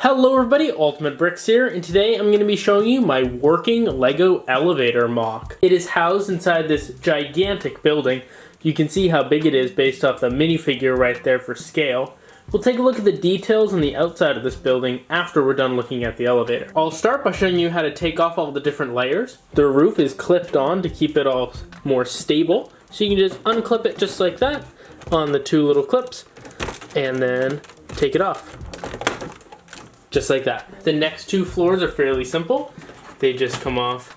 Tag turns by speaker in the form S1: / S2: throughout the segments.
S1: Hello everybody, Ultimate Bricks here, and today I'm going to be showing you my working Lego elevator MOC. It is housed inside this gigantic building. You can see how big it is based off the minifigure right there for scale. We'll take a look at the details on the outside of this building after we're done looking at the elevator. I'll start by showing you how to take off all the different layers. The roof is clipped on to keep it all more stable, so you can just unclip it just like that on the two little clips, and then take it off. Just like that. The next two floors are fairly simple. They just come off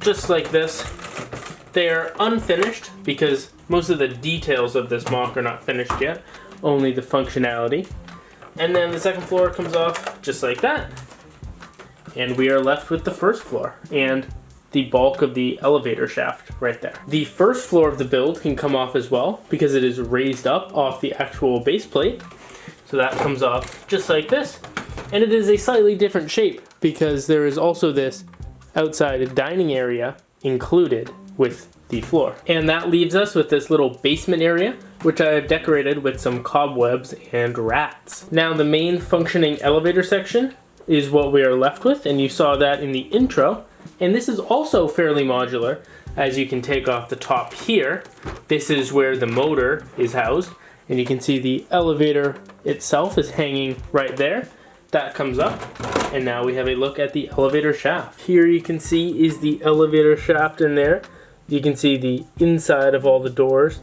S1: just like this. They are unfinished because most of the details of this MOC are not finished yet, only the functionality. And then the second floor comes off just like that. And we are left with the first floor and the bulk of the elevator shaft right there. The first floor of the build can come off as well because it is raised up off the actual base plate. So that comes off just like this. And it is a slightly different shape because there is also this outside dining area included with the floor. And that leaves us with this little basement area, which I have decorated with some cobwebs and rats. Now the main functioning elevator section is what we are left with, and you saw that in the intro. And this is also fairly modular, as you can take off the top here. This is where the motor is housed, and you can see the elevator itself is hanging right there. That comes up, and now we have a look at the elevator shaft. Here you can see is the elevator shaft in there. You can see the inside of all the doors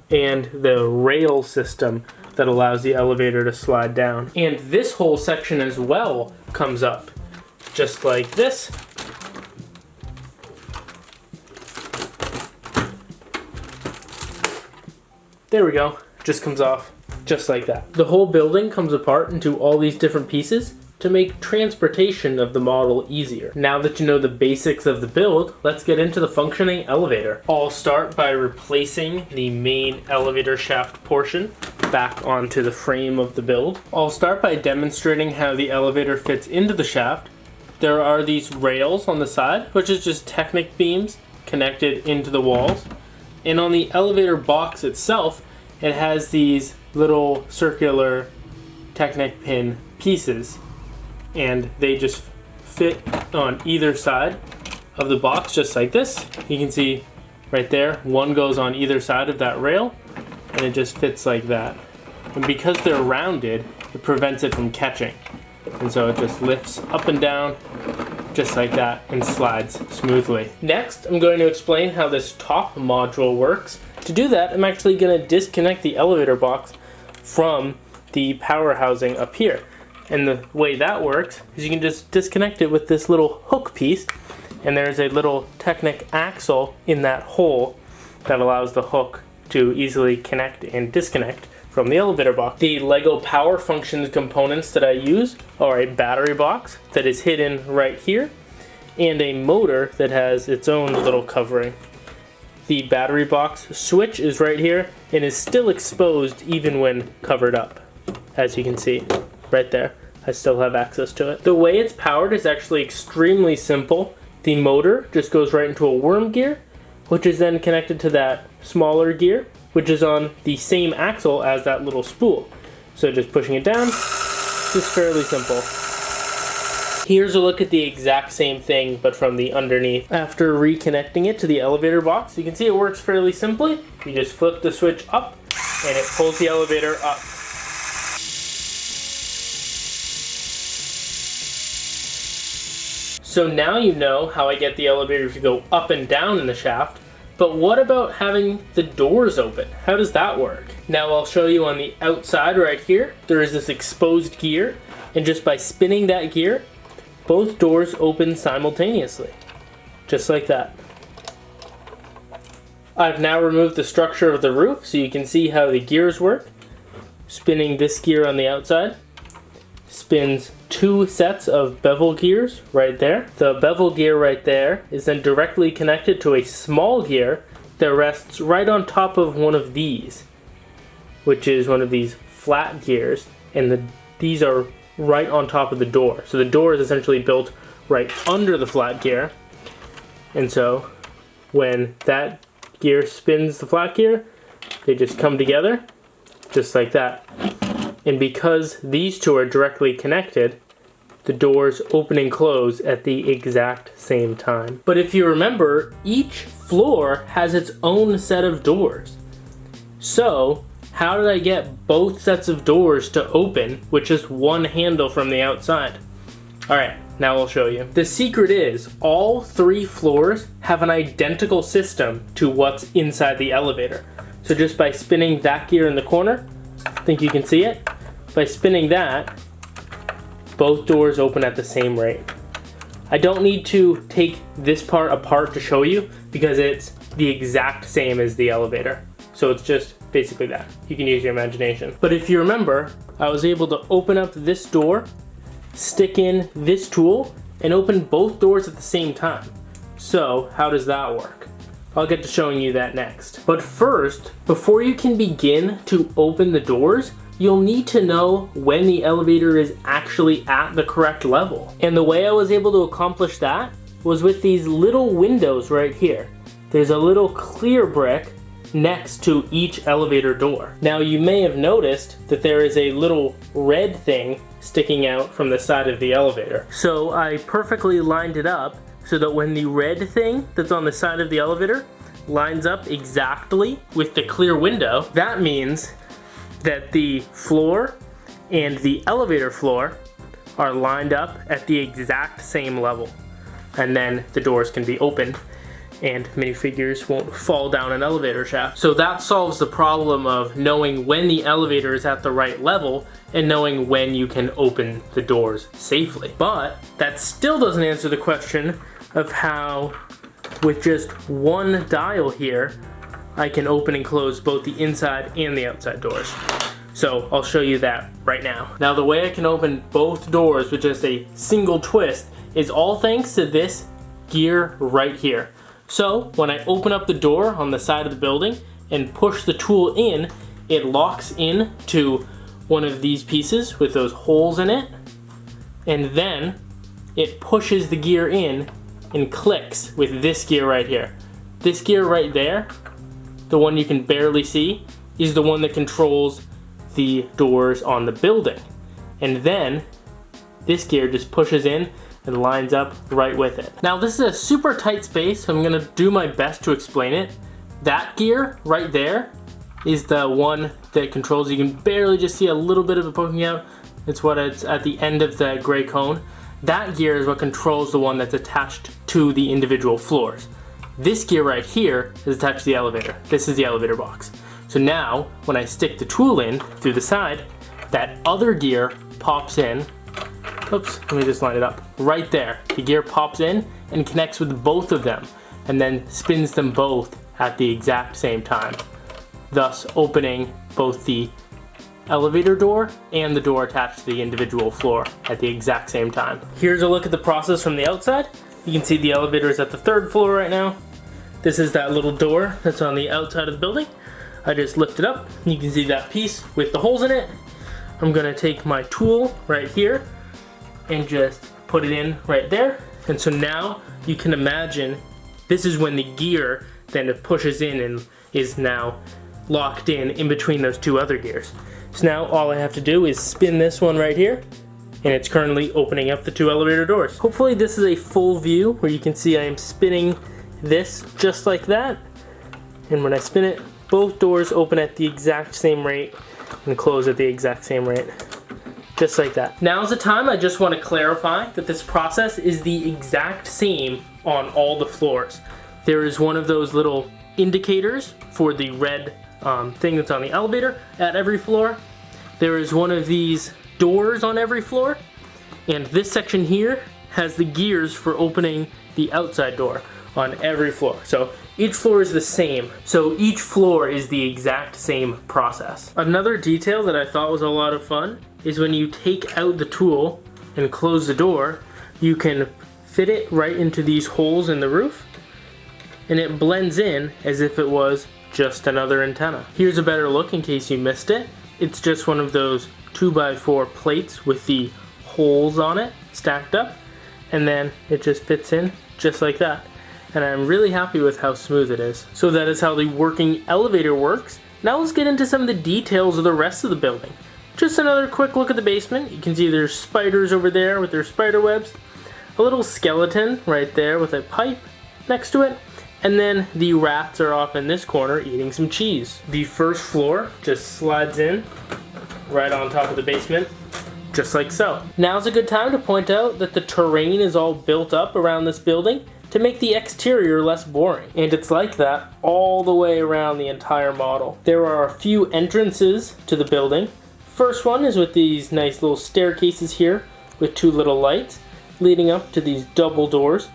S1: and the rail system that allows the elevator to slide down. And this whole section as well comes up, just like this. There we go, just comes off. Just like that. The whole building comes apart into all these different pieces to make transportation of the model easier. Now that you know the basics of the build, let's get into the functioning elevator. I'll start by replacing the main elevator shaft portion back onto the frame of the build. I'll start by demonstrating how the elevator fits into the shaft. There are these rails on the side, which is just Technic beams connected into the walls. And on the elevator box itself, it has these little circular Technic pin pieces, and they just fit on either side of the box just like this. You can see right there, one goes on either side of that rail, and it just fits like that. And because they're rounded, it prevents it from catching, and so it just lifts up and down just like that and slides smoothly. Next, I'm going to explain how this top module works. To do that, I'm actually going to disconnect the elevator box from the power housing up here. And the way that works is you can just disconnect it with this little hook piece, and there's a little Technic axle in that hole that allows the hook to easily connect and disconnect from the elevator box. The Lego Power Functions components that I use are a battery box that is hidden right here, and a motor that has its own little covering. The battery box switch is right here and is still exposed even when covered up. As you can see right there, I still have access to it. The way it's powered is actually extremely simple. The motor just goes right into a worm gear, which is then connected to that smaller gear, which is on the same axle as that little spool. So just pushing it down, just fairly simple. Here's a look at the exact same thing, but from the underneath. After reconnecting it to the elevator box, you can see it works fairly simply. You just flip the switch up, and it pulls the elevator up. So now you know how I get the elevator to go up and down in the shaft, but what about having the doors open? How does that work? Now I'll show you on the outside right here, there is this exposed gear, and just by spinning that gear, both doors open simultaneously, just like that. I've now removed the structure of the roof so you can see how the gears work. Spinning this gear on the outside spins two sets of bevel gears right there. The bevel gear right there is then directly connected to a small gear that rests right on top of one of these, which is one of these flat gears, and these are right on top of the door. So the door is essentially built right under the flat gear, and so when that gear spins the flat gear, they just come together just like that. And because these two are directly connected, the doors open and close at the exact same time. But if you remember, each floor has its own set of doors. So how did I get both sets of doors to open with just one handle from the outside? All right, now I'll show you. The secret is all 3 floors have an identical system to what's inside the elevator. So just by spinning that gear in the corner, I think you can see it. By spinning that, both doors open at the same rate. I don't need to take this part apart to show you because it's the exact same as the elevator. So it's just basically that. You can use your imagination. But if you remember, I was able to open up this door, stick in this tool, and open both doors at the same time. So how does that work? I'll get to showing you that next. But first, before you can begin to open the doors, you'll need to know when the elevator is actually at the correct level. And the way I was able to accomplish that was with these little windows right here. There's a little clear brick next to each elevator door. Now you may have noticed that there is a little red thing sticking out from the side of the elevator. So I perfectly lined it up so that when the red thing that's on the side of the elevator lines up exactly with the clear window, that means that the floor and the elevator floor are lined up at the exact same level. And then the doors can be opened and minifigures won't fall down an elevator shaft. So that solves the problem of knowing when the elevator is at the right level and knowing when you can open the doors safely. But that still doesn't answer the question of how, with just one dial here, I can open and close both the inside and the outside doors. So I'll show you that right now. Now the way I can open both doors with just a single twist is all thanks to this gear right here. So when I open up the door on the side of the building and push the tool in, it locks in to one of these pieces with those holes in it, and then it pushes the gear in and clicks with this gear right here. This gear right there, the one you can barely see, is the one that controls the doors on the building. And then this gear just pushes in and lines up right with it. Now this is a super tight space, so I'm gonna do my best to explain it. That gear right there is the one that controls, you can barely just see a little bit of it poking out. It's at the end of the gray cone. That gear is what controls the one that's attached to the individual floors. This gear right here is attached to the elevator. This is the elevator box. So now, when I stick the tool in through the side, that other gear pops in. Oops, let me just line it up. Right there, the gear pops in and connects with both of them, and then spins them both at the exact same time, thus opening both the elevator door and the door attached to the individual floor at the exact same time. Here's a look at the process from the outside. You can see the elevator is at the 3rd floor right now. This is that little door that's on the outside of the building. I just lift it up. You can see that piece with the holes in it. I'm gonna take my tool right here and just put it in right there. And so now you can imagine this is when the gear then it pushes in and is now locked in between those two other gears. So now all I have to do is spin this one right here, and it's currently opening up the 2 elevator doors. Hopefully this is a full view where you can see I am spinning this just like that. And when I spin it, both doors open at the exact same rate and close at the exact same rate. Just like that. Now's the time I just want to clarify that this process is the exact same on all the floors. There is one of those little indicators for the red thing that's on the elevator at every floor. There is one of these doors on every floor, and this section here has the gears for opening the outside door on every floor. So each floor is the same. So each floor is the exact same process. Another detail that I thought was a lot of fun is when you take out the tool and close the door, you can fit it right into these holes in the roof, and it blends in as if it was just another antenna. Here's a better look in case you missed it. It's just one of those 2x4 plates with the holes on it stacked up, and then it just fits in just like that. And I'm really happy with how smooth it is. So that is how the working elevator works. Now let's get into some of the details of the rest of the building. just another quick look at the basement. You can see there's spiders over there with their spider webs, a little skeleton right there with a pipe next to it, and then the rats are off in this corner eating some cheese. The first floor just slides in right on top of the basement, just like so. Now's a good time to point out that the terrain is all built up around this building to make the exterior less boring. And it's like that all the way around the entire model. There are a few entrances to the building. First one is with these nice little staircases here with two little lights leading up to these double doors.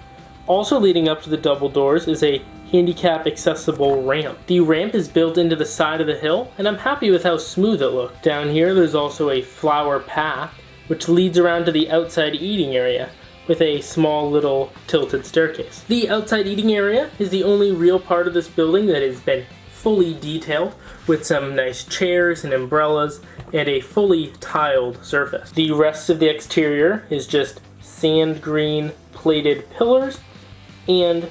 S1: Also leading up to the double doors is a handicap accessible ramp. The ramp is built into the side of the hill, and I'm happy with how smooth it looked. Down here there's also a flower path which leads around to the outside eating area with a small little tilted staircase. The outside eating area is the only real part of this building that has been fully detailed, with some nice chairs and umbrellas and a fully tiled surface. The rest of the exterior is just sand green plated pillars and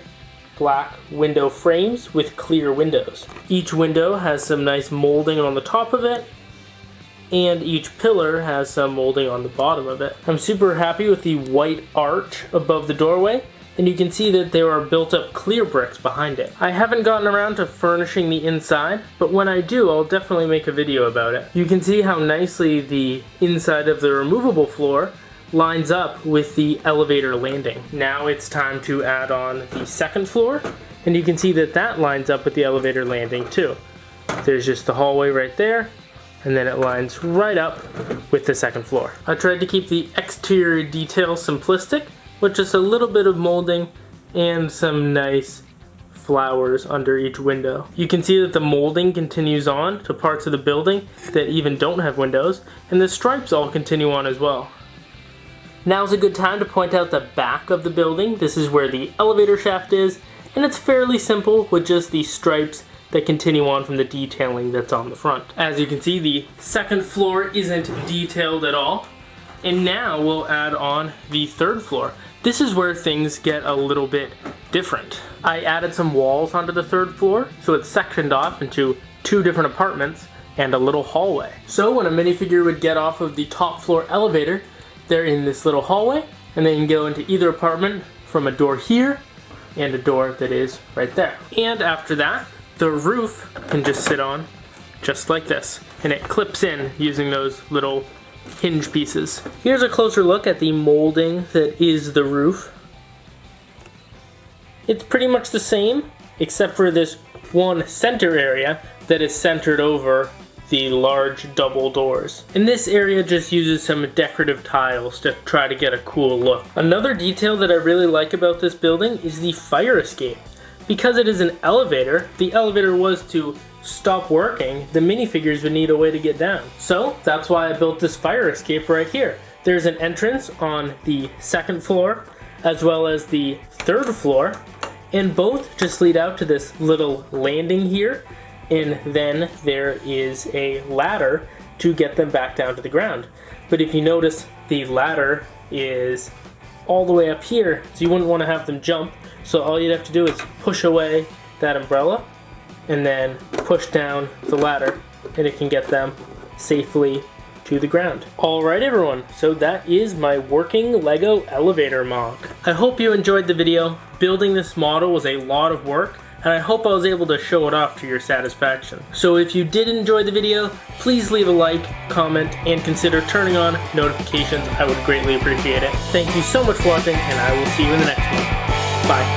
S1: black window frames with clear windows. Each window has some nice molding on the top of it, and each pillar has some molding on the bottom of it. I'm super happy with the white arch above the doorway, and you can see that there are built up clear bricks behind it. I haven't gotten around to furnishing the inside, but when I do, I'll definitely make a video about it. You can see how nicely the inside of the removable floor lines up with the elevator landing. Now it's time to add on the second floor, and you can see that that lines up with the elevator landing too. There's just the hallway right there, and then it lines right up with the second floor. I tried to keep the exterior details simplistic with just a little bit of molding and some nice flowers under each window. You can see that the molding continues on to parts of the building that even don't have windows, and the stripes all continue on as well. Now's a good time to point out the back of the building. This is where the elevator shaft is, and it's fairly simple with just the stripes that continue on from the detailing that's on the front. As you can see, the second floor isn't detailed at all. And now we'll add on the third floor. This is where things get a little bit different. I added some walls onto the third floor, so it's sectioned off into two different apartments and a little hallway. So when a minifigure would get off of the top floor elevator, they're in this little hallway, and they can go into either apartment from a door here and a door that is right there. And after that, the roof can just sit on just like this, and it clips in using those little hinge pieces. Here's a closer look at the molding that is the roof. It's pretty much the same, except for this one center area that is centered over the large double doors. And this area just uses some decorative tiles to try to get a cool look. Another detail that I really like about this building is the fire escape. Because it is an elevator, if the elevator was to stop working, the minifigures would need a way to get down. So that's why I built this fire escape right here. There's an entrance on the second floor as well as the third floor, and both just lead out to this little landing here, and then there is a ladder to get them back down to the ground. But if you notice, the ladder is all the way up here, so you wouldn't want to have them jump. So all you'd have to do is push away that umbrella and then push down the ladder, and it can get them safely to the ground. Alright everyone, so that is my working Lego elevator MOC. I hope you enjoyed the video. Building this model was a lot of work, and I hope I was able to show it off to your satisfaction. So if you did enjoy the video, please leave a like, comment, and consider turning on notifications. I would greatly appreciate it. Thank you so much for watching, and I will see you in the next one. Bye.